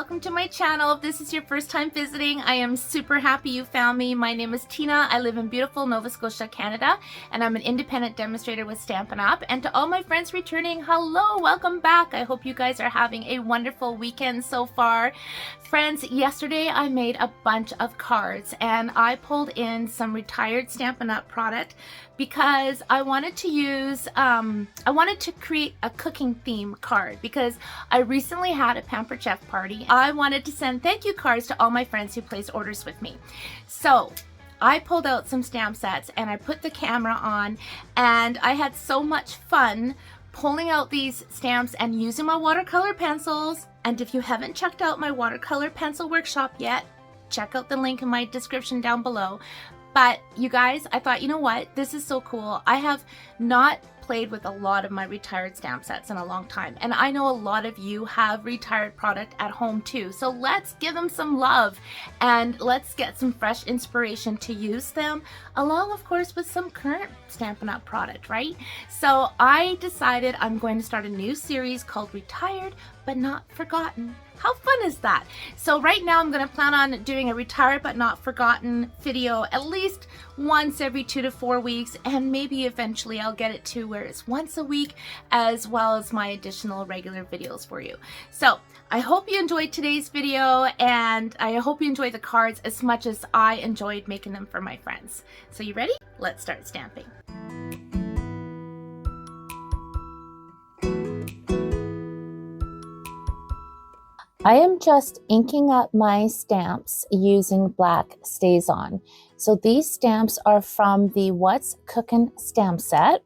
welcome to my channel. If this is your first time visiting, I am super happy you found me. My name is Tina. I live in beautiful Nova Scotia, Canada, and I'm an independent demonstrator with Stampin' Up. And to all my friends returning, hello, welcome back. I hope you guys are having a wonderful weekend so far. Friends, yesterday I made a bunch of cards and I pulled in some retired Stampin' Up product because I wanted to use, I wanted to create a cooking theme card because I recently had a Pampered Chef party. I wanted to send thank you cards to all my friends who placed orders with me. So I pulled out some stamp sets and I put the camera on and I had so much fun pulling out these stamps and using my watercolor pencils. And if you haven't checked out my watercolor pencil workshop yet, check out the link in my description down below. But you guys, I thought, you know what? This is so cool. I have not played with a lot of my retired stamp sets in a long time. And I know a lot of you have retired product at home too. So let's give them some love and let's get some fresh inspiration to use them along, of course, with some current Stampin' Up product, right? So I decided I'm going to start a new series called Retired But Not Forgotten. How fun is that? So right now I'm going to plan on doing a Retired But Not Forgotten video at least once every 2 to 4 weeks, and maybe eventually I'll get it to where it's once a week, as well as my additional regular videos for you. So I hope you enjoyed today's video, and I hope you enjoyed the cards as much as I enjoyed making them for my friends. So you ready? Let's start stamping. I am just inking up my stamps using black StazOn. So these stamps are from the What's Cookin' stamp set.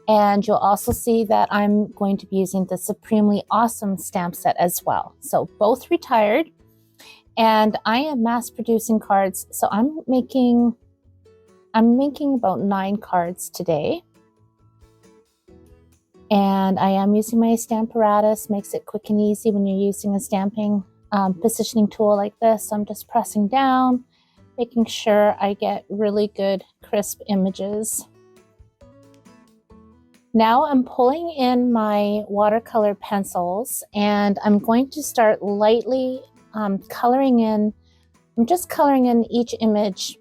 And you'll also see that I'm going to be using the Supremely Awesome stamp set as well. So both retired. And I am mass producing cards. So I'm making about 9 cards today. And I am using my Stamparatus, makes it quick and easy when you're using a stamping positioning tool like this. So I'm just pressing down, making sure I get really good crisp images. Now I'm pulling in my watercolor pencils and I'm going to start lightly coloring in. I'm just coloring in each image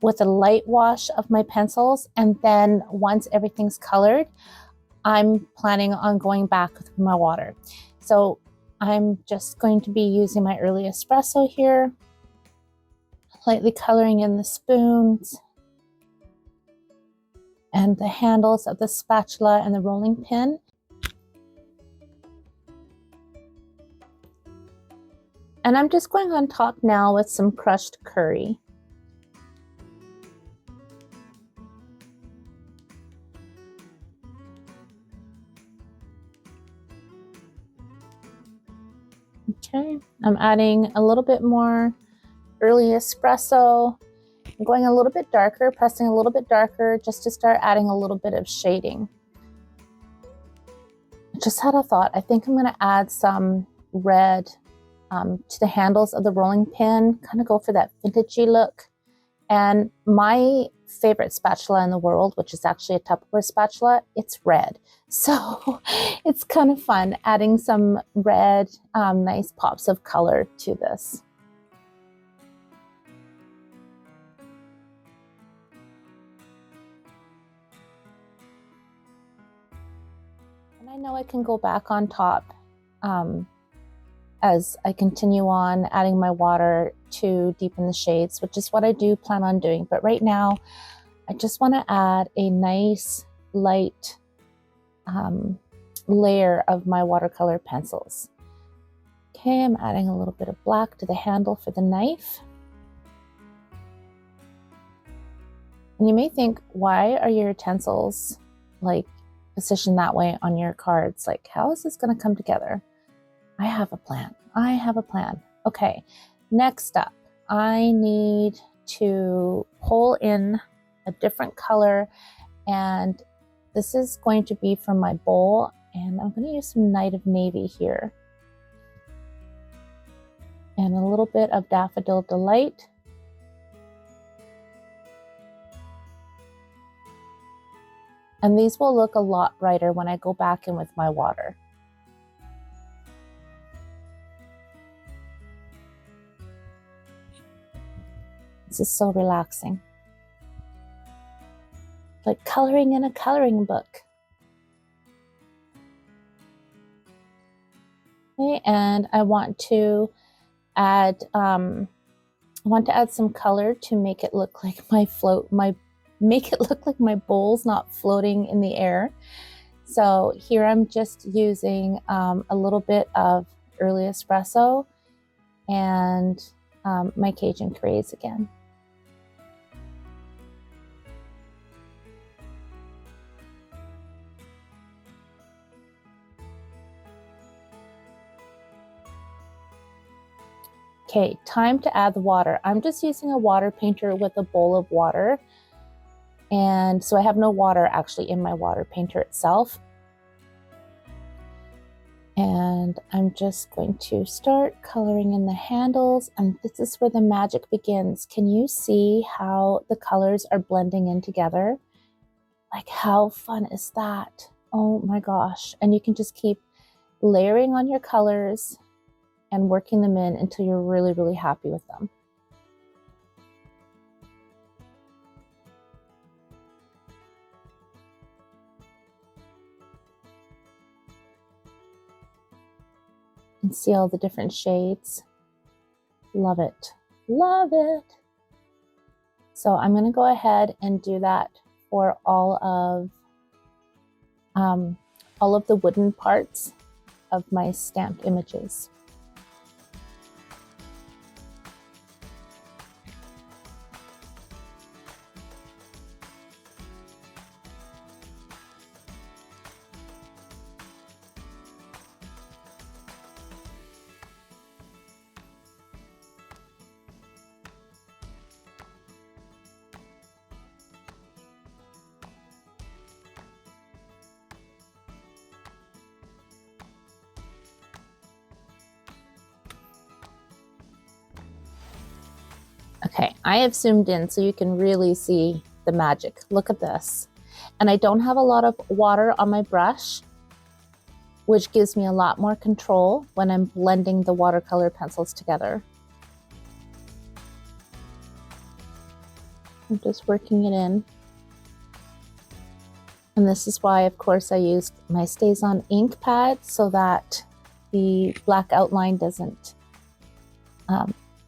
with a light wash of my pencils, and then once everything's colored, I'm planning on going back with my water. So I'm just going to be using my early espresso here, lightly coloring in the spoons and the handles of the spatula and the rolling pin. And I'm just going on top now with some crushed curry. Okay, I'm adding a little bit more early espresso. I'm going a little bit darker, pressing a little bit darker just to start adding a little bit of shading. I just had a thought. I think I'm going to add some red to the handles of the rolling pin, kind of go for that vintagey look. And my favorite spatula in the world, which is actually a Tupperware spatula, it's red. So it's kind of fun adding some red, nice pops of color to this. And I know I can go back on top as I continue on adding my water to deepen the shades, which is what I do plan on doing. But right now, I just want to add a nice light layer of my watercolor pencils. Okay, I'm adding a little bit of black to the handle for the knife. And you may think, why are your utensils like positioned that way on your cards? Like, how is this going to come together? I have a plan. I have a plan. Okay, next up, I need to pull in a different color, and this is going to be from my bowl, and I'm going to use some Night of Navy here. And a little bit of Daffodil Delight. And these will look a lot brighter when I go back in with my water. This is so relaxing. Like coloring in a coloring book. Okay, and I want to add some color to make it look like make it look like my bowl's not floating in the air. So here I'm just using a little bit of early espresso and my Cajun craze again. Okay, time to add the water. I'm just using a water painter with a bowl of water. And so I have no water actually in my water painter itself. And I'm just going to start coloring in the handles, and this is where the magic begins. Can you see how the colors are blending in together? Like, how fun is that? Oh my gosh. And you can just keep layering on your colors and working them in until you're really, really happy with them. And see all the different shades. Love it. Love it. So I'm going to go ahead and do that for all of the wooden parts of my stamped images. Okay, I have zoomed in so you can really see the magic. Look at this. And I don't have a lot of water on my brush, which gives me a lot more control when I'm blending the watercolor pencils together. I'm just working it in. And this is why, of course, I used my StazOn ink pad so that the black outline doesn't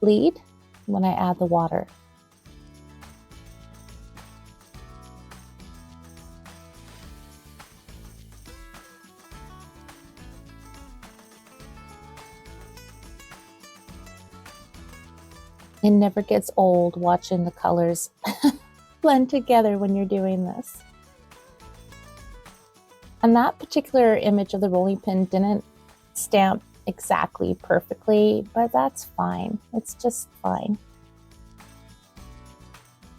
bleed when I add the water. It never gets old watching the colors blend together when you're doing this. And that particular image of the rolling pin didn't stamp exactly perfectly, but that's fine. It's just fine.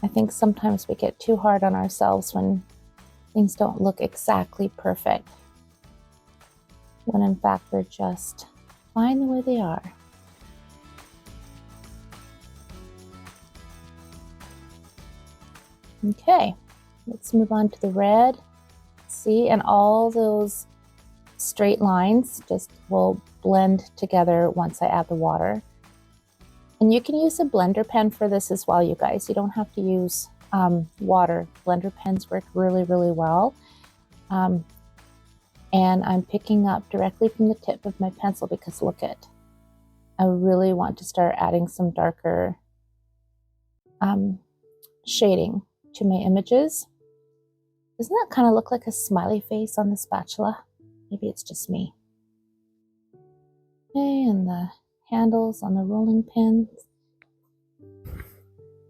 I think sometimes we get too hard on ourselves when things don't look exactly perfect, when in fact they're just fine the way they are. Okay, let's move on to the red. See, and all those straight lines just will blend together once I add the water. And you can use a blender pen for this as well, you guys. You don't have to use water. Blender pens work really, really well. And I'm picking up directly from the tip of my pencil because look it. I really want to start adding some darker shading to my images. Doesn't that kind of look like a smiley face on the spatula? Maybe it's just me. Okay, and the handles on the rolling pins.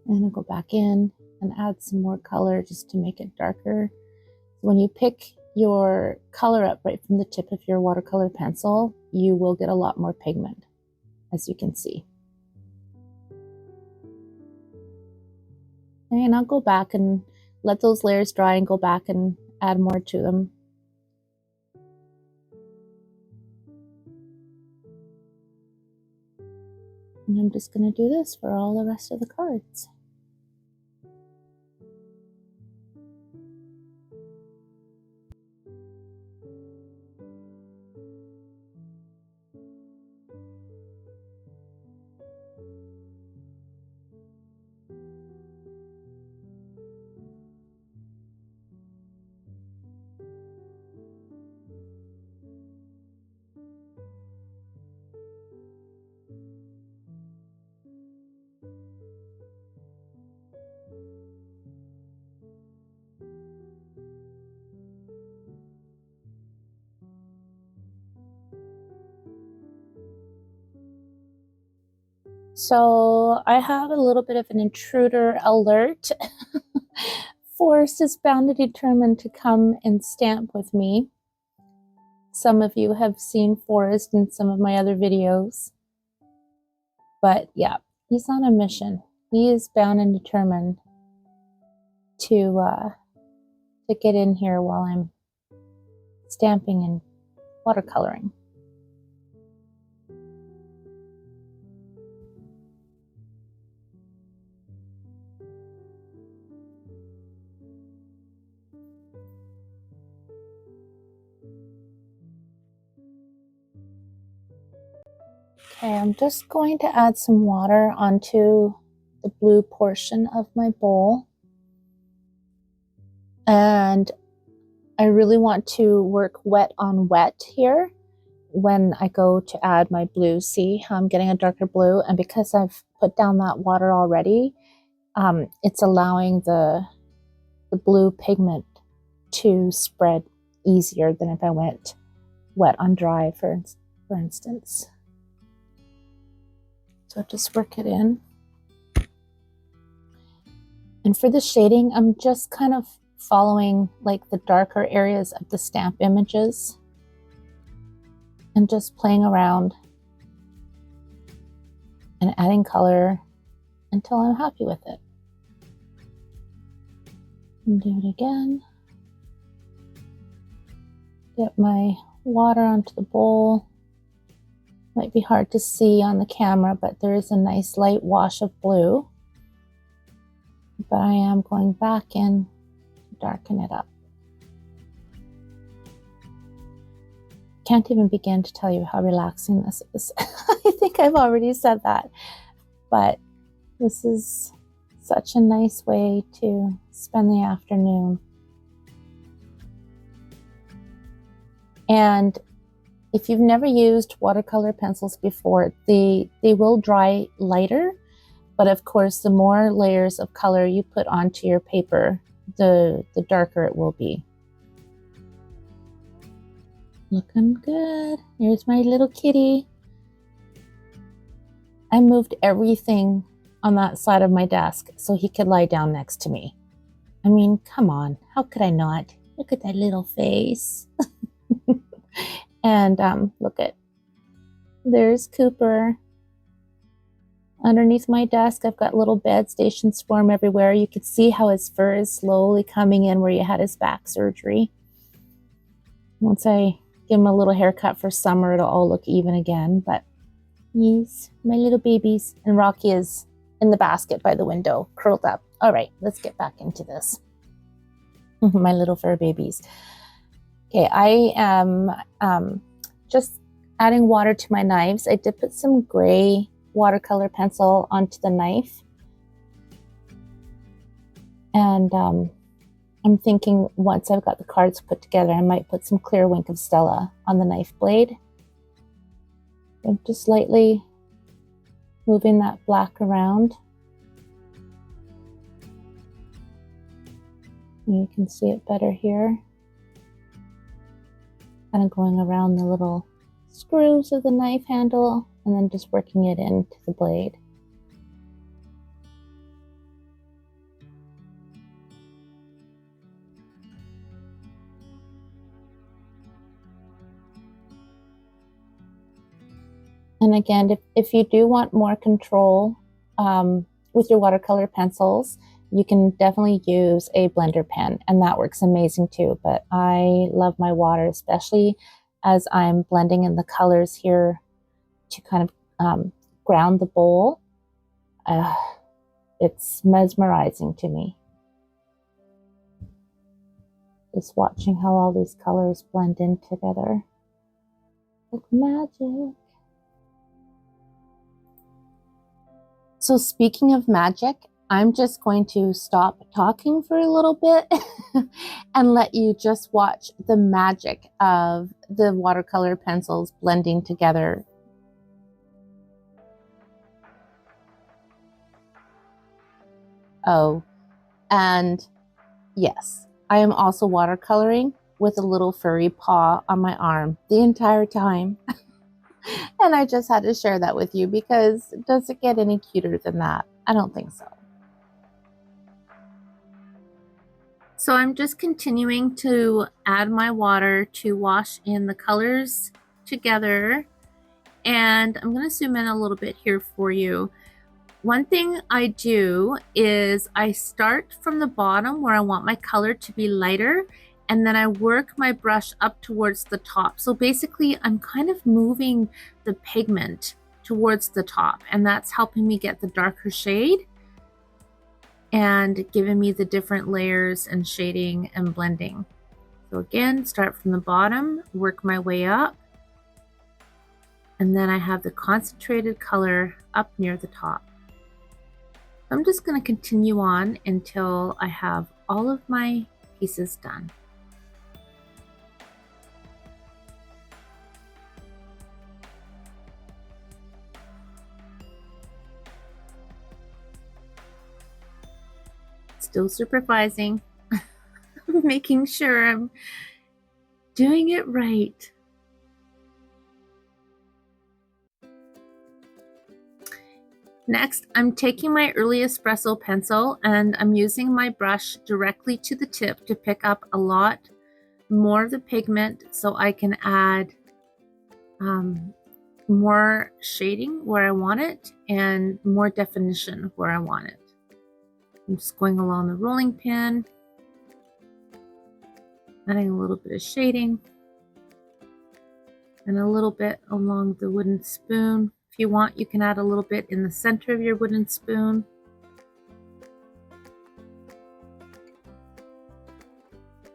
And I'll go back in and add some more color just to make it darker. When you pick your color up right from the tip of your watercolor pencil, you will get a lot more pigment, as you can see. And I'll go back and let those layers dry and go back and add more to them. And I'm just going to do this for all the rest of the cards. So I have a little bit of an intruder alert. Forrest is bound and determined to come and stamp with me. Some of you have seen Forrest in some of my other videos. But yeah, he's on a mission. He is bound and determined to get in here while I'm stamping and watercoloring. Okay, I'm just going to add some water onto the blue portion of my bowl. And I really want to work wet on wet here when I go to add my blue. See how I'm getting a darker blue? And because I've put down that water already, it's allowing the blue pigment to spread easier than if I went wet on dry, for instance. So just work it in. And for the shading, I'm just kind of following like the darker areas of the stamp images and just playing around and adding color until I'm happy with it. And do it again. Get my water onto the bowl. Might be hard to see on the camera, but there is a nice light wash of blue. But I am going back in to darken it up. Can't even begin to tell you how relaxing this is. I think I've already said that, but this is such a nice way to spend the afternoon. And if you've never used watercolor pencils before, they will dry lighter, but of course, the more layers of color you put onto your paper, the darker it will be. Looking good. Here's my little kitty. I moved everything on that side of my desk so he could lie down next to me. I mean, come on, how could I not? Look at that little face. And look at, there's Cooper. Underneath my desk, I've got little bed stations for him everywhere. You could see how his fur is slowly coming in where he had his back surgery. Once I give him a little haircut for summer, it'll all look even again. But yes, my little babies. And Rocky is in the basket by the window, curled up. All right, let's get back into this. My little fur babies. Okay, I am just adding water to my knives. I did put some gray watercolor pencil onto the knife. And I'm thinking once I've got the cards put together, I might put some clear Wink of Stella on the knife blade. I'm just lightly moving that black around. You can see it better here. Kind of going around the little screws of the knife handle and then just working it into the blade. And again, if you do want more control with your watercolor pencils, you can definitely use a blender pen, and that works amazing too. But I love my water, especially as I'm blending in the colors here to kind of ground the bowl. It's mesmerizing to me. Just watching how all these colors blend in together. Like magic. So speaking of magic, I'm just going to stop talking for a little bit and let you just watch the magic of the watercolor pencils blending together. Oh, and yes, I am also watercoloring with a little furry paw on my arm the entire time. And I just had to share that with you because does it get any cuter than that? I don't think so. So I'm just continuing to add my water to wash in the colors together. And I'm going to zoom in a little bit here for you. One thing I do is I start from the bottom where I want my color to be lighter, and then I work my brush up towards the top. So basically I'm kind of moving the pigment towards the top, and that's helping me get the darker shade and giving me the different layers and shading and blending. So again, start from the bottom, work my way up, and then I have the concentrated color up near the top. I'm just going to continue on until I have all of my pieces done. Still supervising, making sure I'm doing it right. Next, I'm taking my early espresso pencil and I'm using my brush directly to the tip to pick up a lot more of the pigment so I can add more shading where I want it and more definition where I want it. I'm just going along the rolling pin, adding a little bit of shading and a little bit along the wooden spoon. If you want, you can add a little bit in the center of your wooden spoon.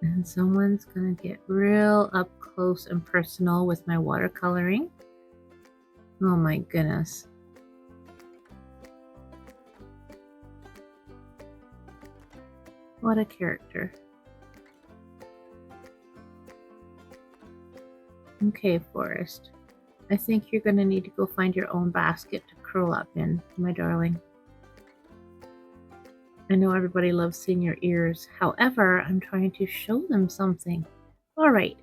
And someone's gonna get real up close and personal with my watercoloring. Oh my goodness. What a character. Okay, Forrest. I think you're going to need to go find your own basket to curl up in, my darling. I know everybody loves seeing your ears. However, I'm trying to show them something. All right,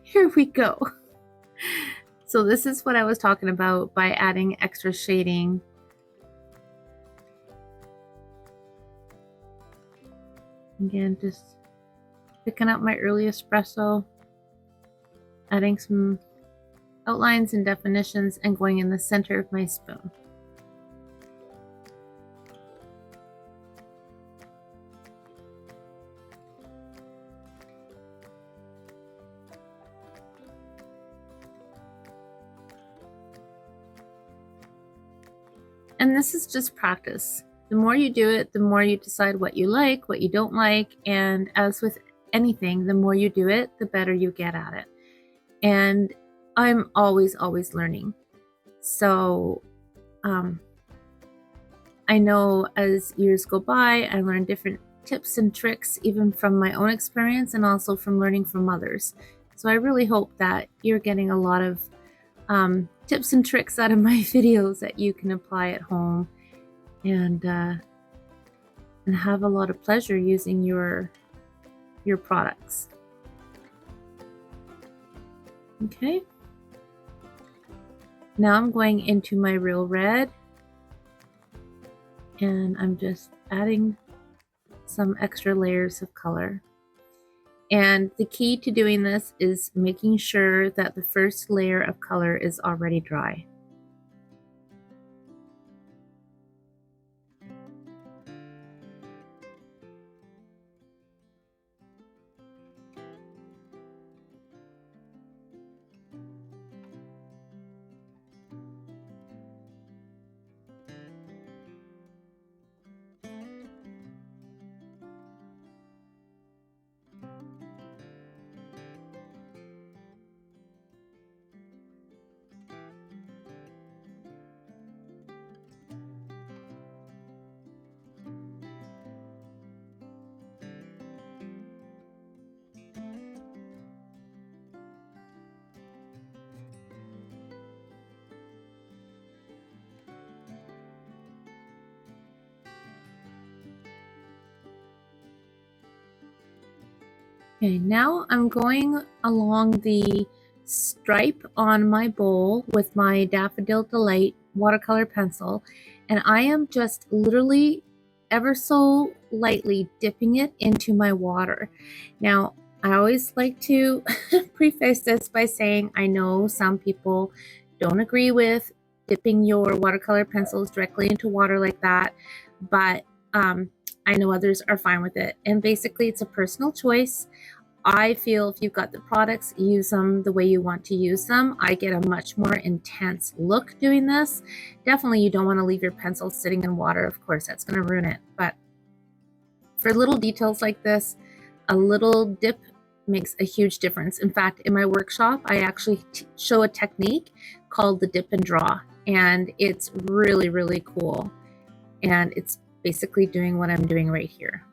here we go. So this is what I was talking about by adding extra shading. Again, just picking up my early espresso, adding some outlines and definitions, and going in the center of my spoon. And this is just practice. The more you do it, the more you decide what you like, what you don't like, and as with anything, the more you do it, the better you get at it. And I'm always learning. So I know as years go by, I learn different tips and tricks, even from my own experience and also from learning from others. So I really hope that you're getting a lot of tips and tricks out of my videos that you can apply at home and have a lot of pleasure using your products. Okay. Now I'm going into my real red and I'm just adding some extra layers of color. And the key to doing this is making sure that the first layer of color is already dry. Okay, now I'm going along the stripe on my bowl with my Daffodil Delight watercolor pencil, and I am just literally ever so lightly dipping it into my water. Now, I always like to preface this by saying I know some people don't agree with dipping your watercolor pencils directly into water like that, but I know others are fine with it. And basically, it's a personal choice. I feel if you've got the products, use them the way you want to use them. I get a much more intense look doing this. Definitely, you don't want to leave your pencil sitting in water. Of course, that's going to ruin it. But for little details like this, a little dip makes a huge difference. In fact, in my workshop, I actually show a technique called the dip and draw, and it's really, really cool. And it's basically doing what I'm doing right here.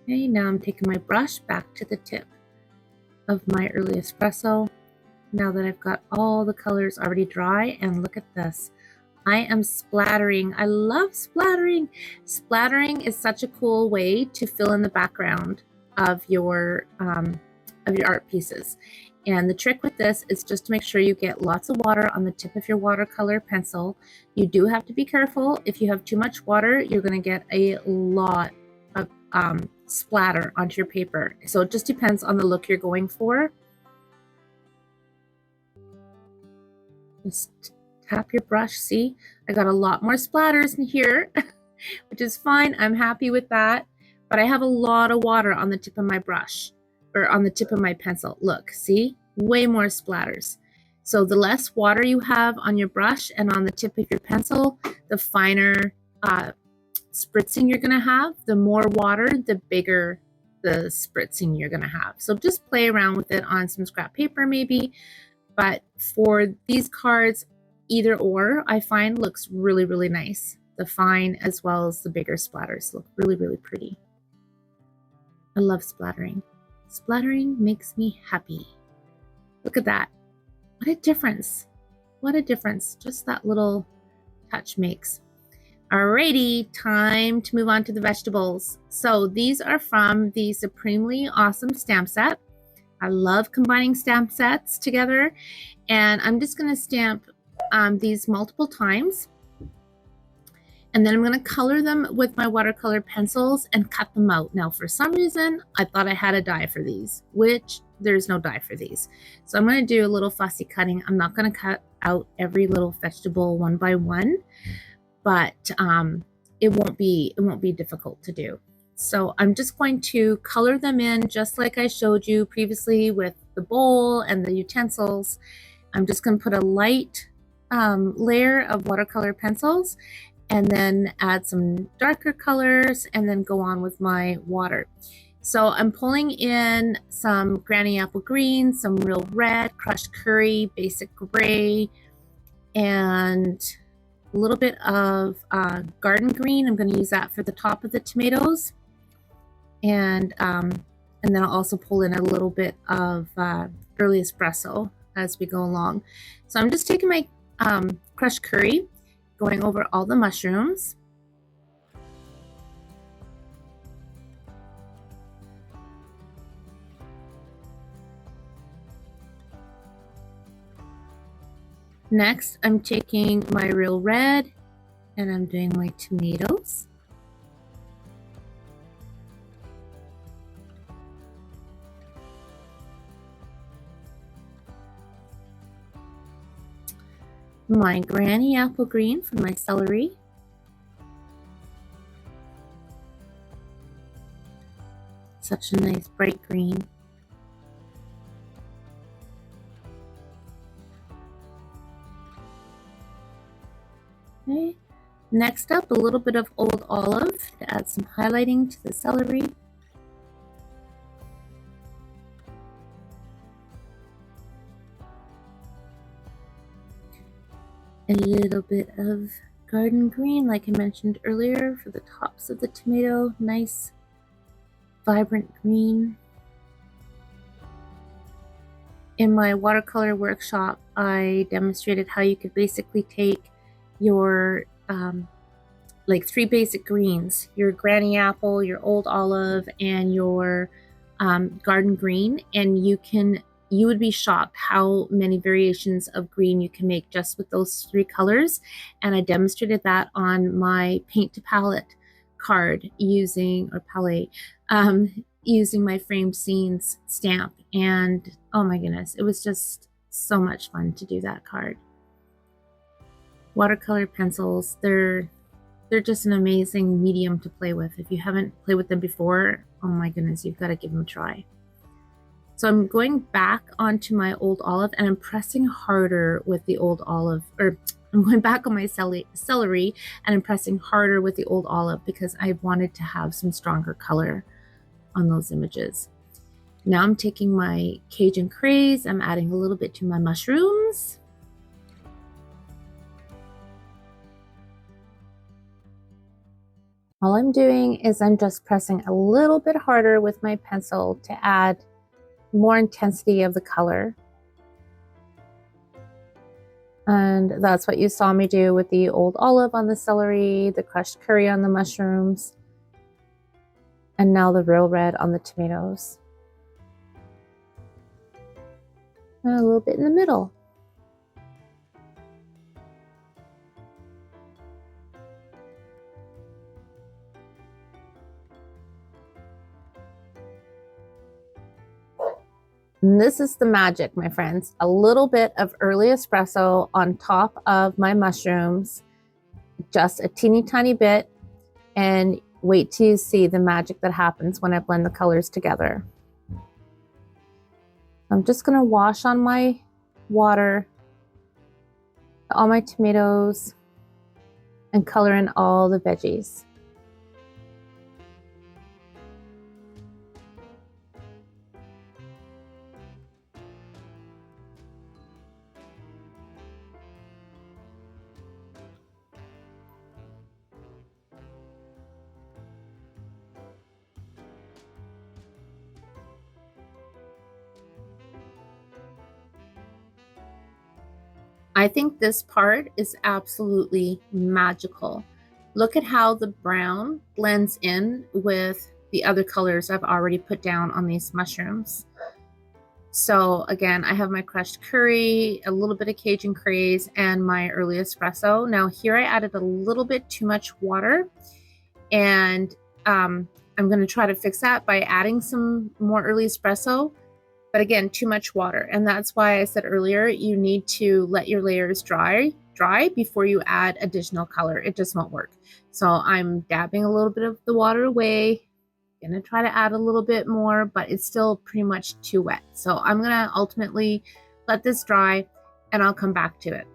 Okay, now I'm taking my brush back to the tip of my early espresso. Now that I've got all the colors already dry, and look at this. I am splattering. I love splattering. Splattering is such a cool way to fill in the background of your art pieces. And the trick with this is just to make sure you get lots of water on the tip of your watercolor pencil. You do have to be careful. If you have too much water, you're going to get a lot of splatter onto your paper. So it just depends on the look you're going for. Just tap your brush. See, I got a lot more splatters in here, which is fine. I'm happy with that. But I have a lot of water on the tip of my brush, or on the tip of my pencil. Look, see, way more splatters. So the less water you have on your brush and on the tip of your pencil, the finer spritzing you're going to have. The more water, the bigger the spritzing you're going to have. So just play around with it on some scrap paper maybe. But for these cards, either or I find looks really, really nice. The fine as well as the bigger splatters look really, really pretty. I love splattering. Splattering makes me happy. Look at that. What a difference. What a difference just that little touch makes. Alrighty, time to move on to the vegetables. So these are from the Supremely Awesome stamp set. I love combining stamp sets together, and I'm just going to stamp these multiple times, and then I'm going to color them with my watercolor pencils and cut them out. Now, for some reason, I thought I had a die for these, which there's no die for these. So I'm going to do a little fussy cutting. I'm not going to cut out every little vegetable one by one, but it won't be difficult to do. So I'm just going to color them in just like I showed you previously with the bowl and the utensils. I'm just going to put a light layer of watercolor pencils and then add some darker colors and then go on with my water. So I'm pulling in some Granny Apple Green, some real red, crushed curry, basic gray, and a little bit of garden green. I'm going to use that for the top of the tomatoes. And then I'll also pull in a little bit of early espresso as we go along. So I'm just taking my crushed curry, going over all the mushrooms. Next, I'm taking my real red and I'm doing my tomatoes. My Granny Apple Green for my celery. Such a nice bright green. Okay. Next up, a little bit of old olive to add some highlighting to the celery. A little bit of garden green, like I mentioned earlier, for the tops of the tomato. Nice, vibrant green. In my watercolor workshop, I demonstrated how you could basically take your like 3 basic greens, your Granny Apple, your old olive, and your garden green, and you would be shocked how many variations of green you can make just with those 3 colors. And I demonstrated that on my paint to palette card using my framed scenes stamp. And oh my goodness, it was just so much fun to do that card. Watercolor pencils, they're just an amazing medium to play with. If you haven't played with them before, oh my goodness, you've got to give them a try. So I'm going back onto my old olive, and I'm pressing harder with the old olive, or I'm going back on my celery and I'm pressing harder with the old olive because I wanted to have some stronger color on those images. Now I'm taking my Cajun craze, I'm adding a little bit to my mushrooms. All I'm doing is I'm just pressing a little bit harder with my pencil to add more intensity of the color. And that's what you saw me do with the old olive on the celery, the crushed curry on the mushrooms, and now the real red on the tomatoes. And a little bit in the middle. And this is the magic, my friends. A little bit of early espresso on top of my mushrooms, just a teeny tiny bit, and wait till you see the magic that happens when I blend the colors together. I'm just gonna wash on my water all my tomatoes and color in all the veggies. I think this part is absolutely magical. Look at how the brown blends in with the other colors I've already put down on these mushrooms. So again, I have my crushed curry, a little bit of Cajun craze, and my early espresso. Now here I added a little bit too much water, and I'm going to try to fix that by adding some more early espresso. But again, too much water. And that's why I said earlier, you need to let your layers dry before you add additional color. It just won't work. So I'm dabbing a little bit of the water away. Gonna try to add a little bit more, but it's still pretty much too wet. So I'm gonna ultimately let this dry and I'll come back to it.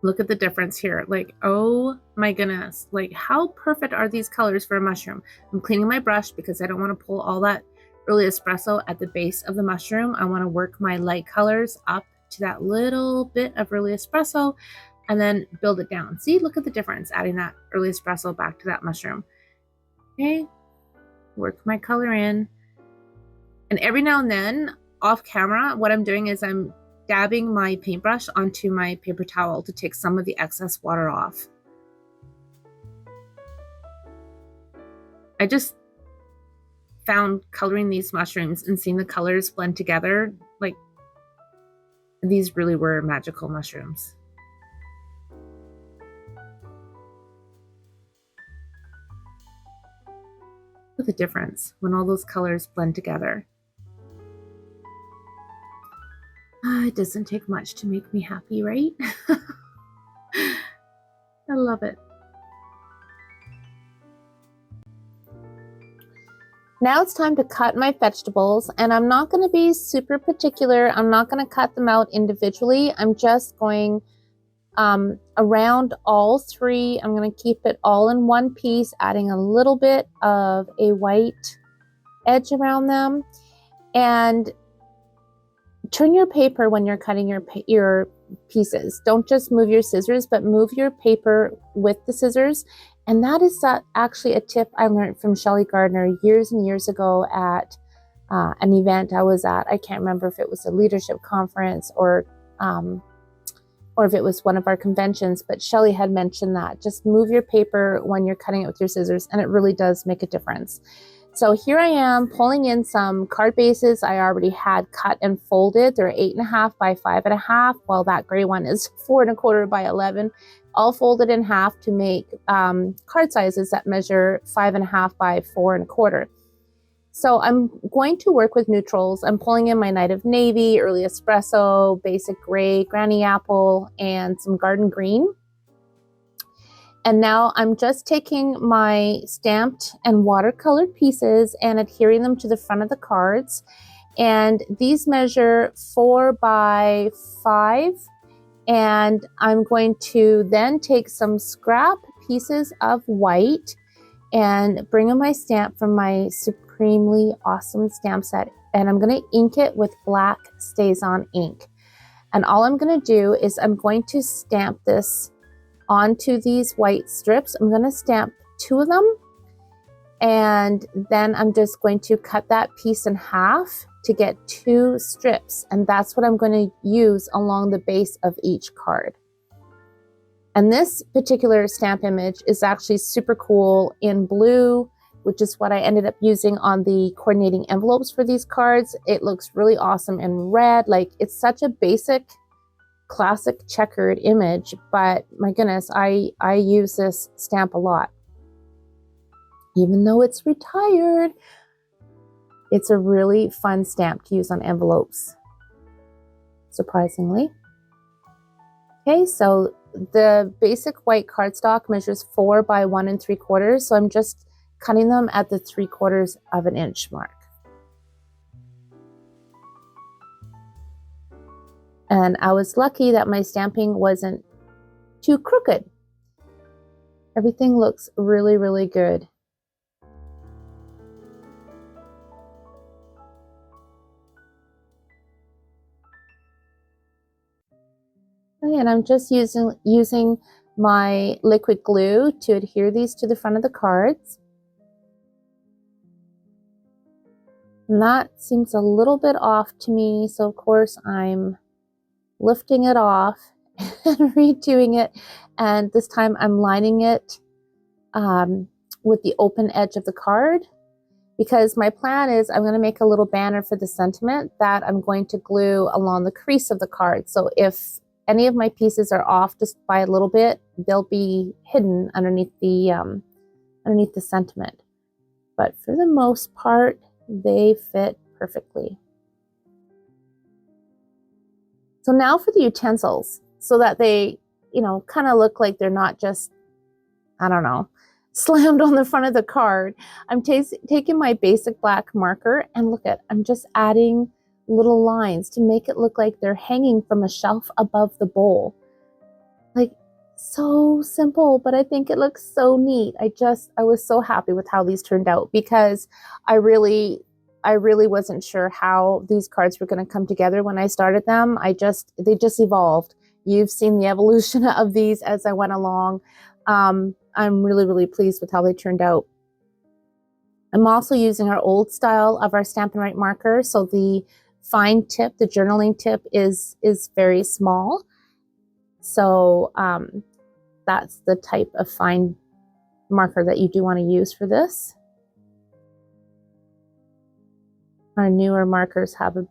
Look at the difference here. Like, oh my goodness, like how perfect are these colors for a mushroom? I'm cleaning my brush because I don't want to pull all that early espresso at the base of the mushroom. I want to work my light colors up to that little bit of early espresso and then build it down. See, look at the difference, adding that early espresso back to that mushroom. Okay, work my color in. And every now and then, off camera, what I'm doing is I'm dabbing my paintbrush onto my paper towel to take some of the excess water off. I just found coloring these mushrooms and seeing the colors blend together, like these really were magical mushrooms. Look at the difference when all those colors blend together. It doesn't take much to make me happy, right? I love it. Now it's time to cut my vegetables, and I'm not going to be super particular. I'm not going to cut them out individually. I'm just going around all 3. I'm going to keep it all in one piece, adding a little bit of a white edge around them. And turn your paper when you're cutting your pieces. Don't just move your scissors, but move your paper with the scissors. And that is actually a tip I learned from Shelley Gardner years and years ago at an event I was at. I can't remember if it was a leadership conference or if it was one of our conventions, but Shelley had mentioned that. Just move your paper when you're cutting it with your scissors, and it really does make a difference. So here I am pulling in some card bases I already had cut and folded. They're 8.5 by 5.5, while that gray one is 4.25 by 11, all folded in half to make card sizes that measure 5.5 by 4.25. So I'm going to work with neutrals. I'm pulling in my Night of Navy, Early Espresso, Basic Gray, Granny Apple, and some Garden Green. And now I'm just taking my stamped and watercolored pieces and adhering them to the front of the cards. And these measure 4 by 5. And I'm going to then take some scrap pieces of white and bring in my stamp from my supremely awesome stamp set. And I'm going to ink it with black StazOn ink. And all I'm going to do is I'm going to stamp this onto these white strips. I'm going to stamp 2 of them, and then I'm just going to cut that piece in half to get 2 strips, and that's what I'm going to use along the base of each card. And this particular stamp image is actually super cool in blue, which is what I ended up using on the coordinating envelopes for these cards. It looks really awesome in red. Like, it's such a basic classic checkered image, but my goodness, I use this stamp a lot. Even though it's retired, it's a really fun stamp to use on envelopes, surprisingly. Okay, so the basic white cardstock measures 4 by 1 3/4, so I'm just cutting them at the 3/4 of an inch mark. And I was lucky that my stamping wasn't too crooked. Everything looks really, really good. Okay, and I'm just using my liquid glue to adhere these to the front of the cards. And that seems a little bit off to me, so of course I'm lifting it off and redoing it, and this time I'm lining it with the open edge of the card, because my plan is I'm going to make a little banner for the sentiment that I'm going to glue along the crease of the card. So if any of my pieces are off just by a little bit, they'll be hidden underneath the sentiment. But for the most part, they fit perfectly. So now for the utensils, so that they, kind of look like they're not just, I don't know, slammed on the front of the card. I'm taking my basic black marker, and look at, I'm just adding little lines to make it look like they're hanging from a shelf above the bowl. Like, so simple, but I think it looks so neat. I was so happy with how these turned out, because I really wasn't sure how these cards were going to come together when I started them. They just evolved. You've seen the evolution of these as I went along. I'm really, really pleased with how they turned out. I'm also using our old style of our Stampin' Write marker. So the fine tip, the journaling tip is very small. So that's the type of fine marker that you do want to use for this. Our newer markers have a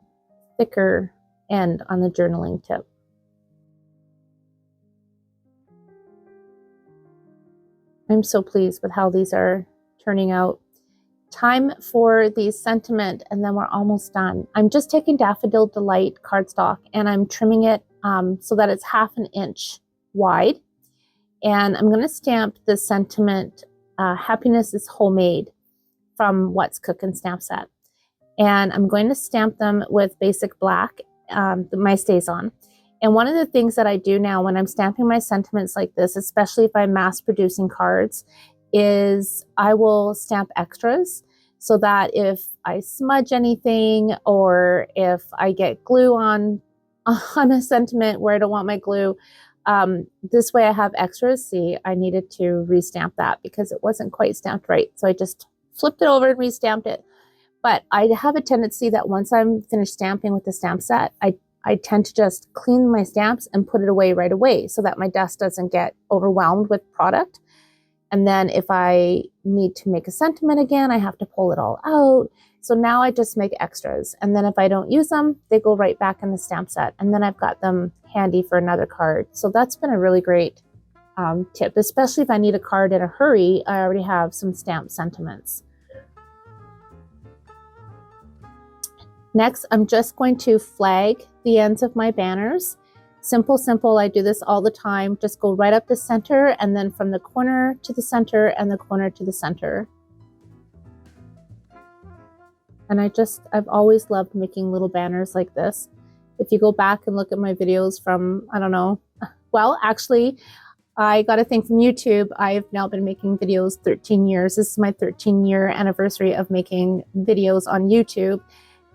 thicker end on the journaling tip. I'm so pleased with how these are turning out. Time for the sentiment, and then we're almost done. I'm just taking Daffodil Delight cardstock, and I'm trimming it so that it's 1/2 inch wide. And I'm going to stamp the sentiment, Happiness is Homemade, from What's Cookin' stamp set. And I'm going to stamp them with basic black, my StazOn. And one of the things that I do now when I'm stamping my sentiments like this, especially if I'm mass producing cards, is I will stamp extras, so that if I smudge anything, or if I get glue on a sentiment where I don't want my glue, this way I have extras. See, I needed to restamp that because it wasn't quite stamped right. So I just flipped it over and restamped it. But I have a tendency that once I'm finished stamping with the stamp set, I tend to just clean my stamps and put it away right away, so that my desk doesn't get overwhelmed with product. And then if I need to make a sentiment again, I have to pull it all out. So now I just make extras. And then if I don't use them, they go right back in the stamp set. And then I've got them handy for another card. So that's been a really great tip, especially if I need a card in a hurry. I already have some stamped sentiments. Next, I'm just going to flag the ends of my banners. Simple, simple. I do this all the time. Just go right up the center and then from the corner to the center and the corner to the center. And I've always loved making little banners like this. If you go back and look at my videos from, I don't know, well, actually, I got a thing from YouTube. I've now been making videos 13 years. This is my 13-year anniversary of making videos on YouTube.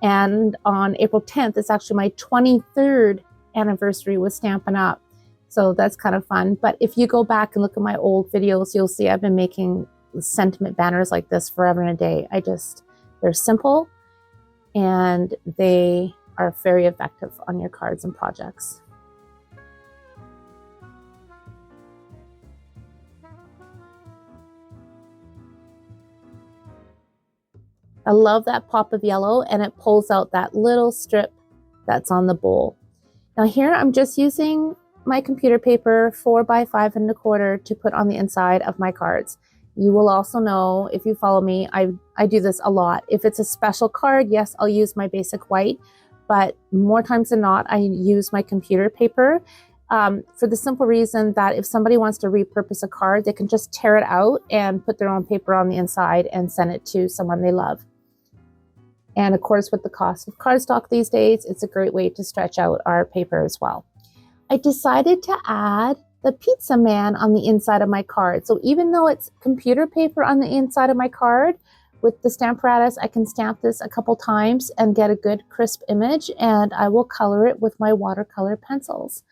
And on April 10th, it's actually my 23rd anniversary with Stampin' Up. So that's kind of fun. But if you go back and look at my old videos, you'll see I've been making sentiment banners like this forever and a day. They're simple and they are very effective on your cards and projects. I love that pop of yellow, and it pulls out that little strip that's on the bowl. Now here I'm just using my computer paper 4 by 5 1/4 to put on the inside of my cards. You will also know, if you follow me, I do this a lot. If it's a special card, yes, I'll use my basic white, but more times than not, I use my computer paper for the simple reason that if somebody wants to repurpose a card, they can just tear it out and put their own paper on the inside and send it to someone they love. And of course, with the cost of cardstock these days, it's a great way to stretch out our paper as well. I decided to add the pizza man on the inside of my card. So even though it's computer paper on the inside of my card, with the Stamparatus, I can stamp this a couple times and get a good crisp image, and I will color it with my watercolor pencils.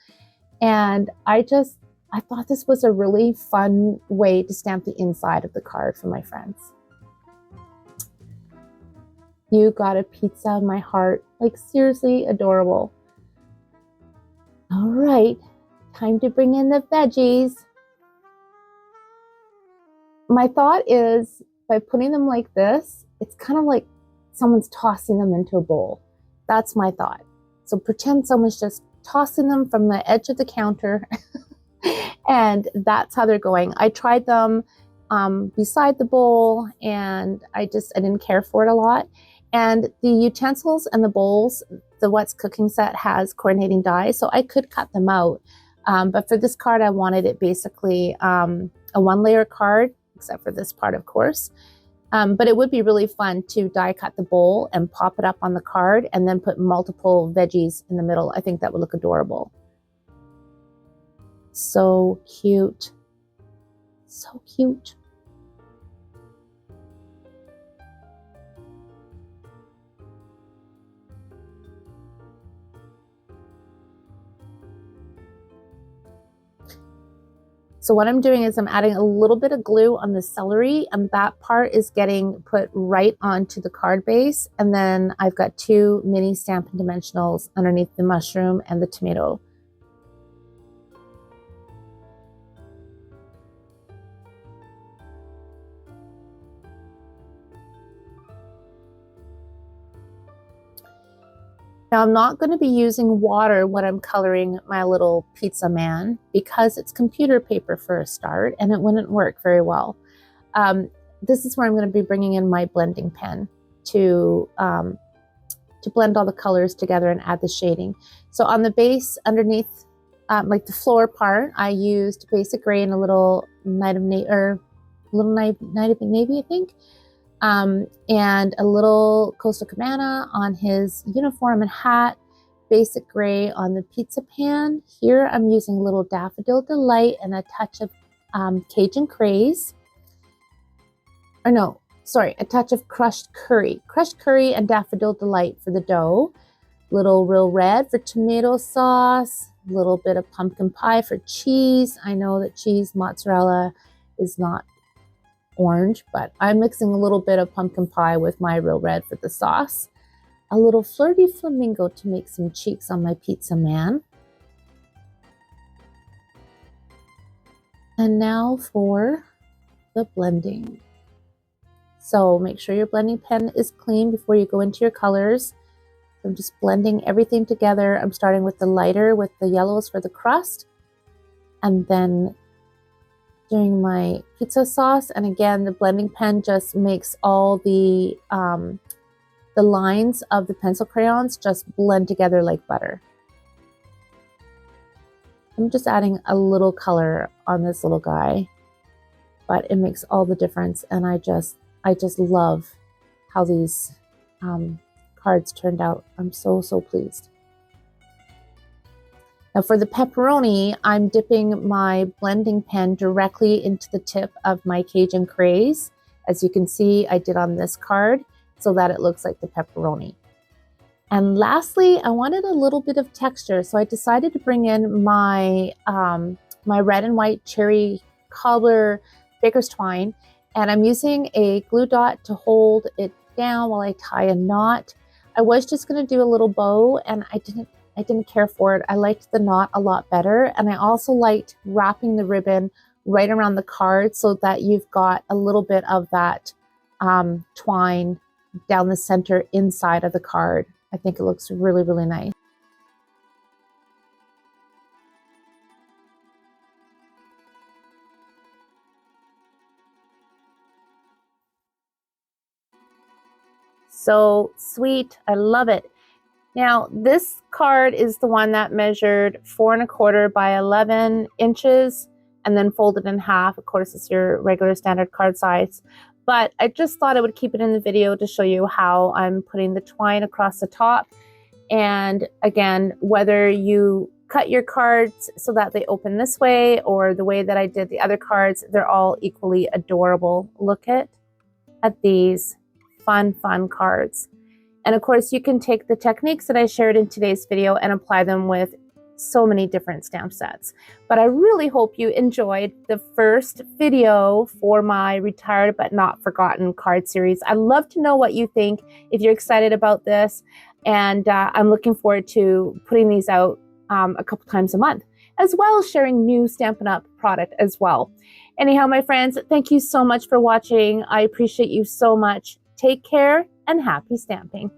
And I thought this was a really fun way to stamp the inside of the card for my friends. You got a pizza in my heart. Like, seriously adorable. All right, time to bring in the veggies. My thought is, by putting them like this, it's kind of like someone's tossing them into a bowl. That's my thought. So pretend someone's just tossing them from the edge of the counter and that's how they're going. I tried them beside the bowl, and I didn't care for it a lot. And the utensils and the bowls, the What's Cooking set has coordinating dies, so I could cut them out. But for this card, I wanted it basically a 1-layer card, except for this part, of course. But it would be really fun to die cut the bowl and pop it up on the card and then put multiple veggies in the middle. I think that would look adorable. So cute. So cute. So what I'm doing is I'm adding a little bit of glue on the celery, and that part is getting put right onto the card base. And then I've got 2 mini Stampin' Dimensionals underneath the mushroom and the tomato. Now I'm not going to be using water when I'm coloring my little pizza man because it's computer paper for a start and it wouldn't work very well. This is where I'm going to be bringing in my blending pen to blend all the colors together and add the shading. So on the base underneath, like the floor part, I used basic gray and a little night of navy, I think. And a little Coastal Cabana on his uniform and hat, basic gray on the pizza pan. Here I'm using a little Daffodil Delight and a touch of Cajun Craze. Or no, sorry, a touch of crushed curry. Crushed curry and Daffodil Delight for the dough. Little Real Red for tomato sauce. A little bit of pumpkin pie for cheese. I know that cheese mozzarella is not orange, but I'm mixing a little bit of pumpkin pie with my Real Red for the sauce. A little Flirty Flamingo to make some cheeks on my pizza man. And now for the blending. So make sure your blending pen is clean before you go into your colors. I'm just blending everything together. I'm starting with the lighter with the yellows for the crust, and then doing my pizza sauce. And again, the blending pen just makes all the lines of the pencil crayons just blend together like butter. I'm just adding a little color on this little guy, but it makes all the difference. And I just love how these cards turned out. I'm so pleased. Now for the pepperoni, I'm dipping my blending pen directly into the tip of my Cajun Craze. As you can see, I did on this card so that it looks like the pepperoni. And lastly, I wanted a little bit of texture, so I decided to bring in my my red and white cherry cobbler baker's twine, and I'm using a glue dot to hold it down while I tie a knot. I was just going to do a little bow, and I didn't care for it. I liked the knot a lot better, and I also liked wrapping the ribbon right around the card so that you've got a little bit of that twine down the center inside of the card. I think it looks really nice. So sweet, I love it. Now this card is the one that measured 4 1/4 by 11 inches and then folded in half. Of course, it's your regular standard card size. But I just thought I would keep it in the video to show you how I'm putting the twine across the top. And again, whether you cut your cards so that they open this way or the way that I did the other cards, they're all equally adorable. Look at these fun cards. And of course, you can take the techniques that I shared in today's video and apply them with so many different stamp sets. But I really hope you enjoyed the first video for my Retired But Not Forgotten card series. I'd love to know what you think, if you're excited about this. And I'm looking forward to putting these out a couple times a month, as well as sharing new Stampin' Up! Product as well. Anyhow, my friends, thank you so much for watching. I appreciate you so much. Take care and happy stamping.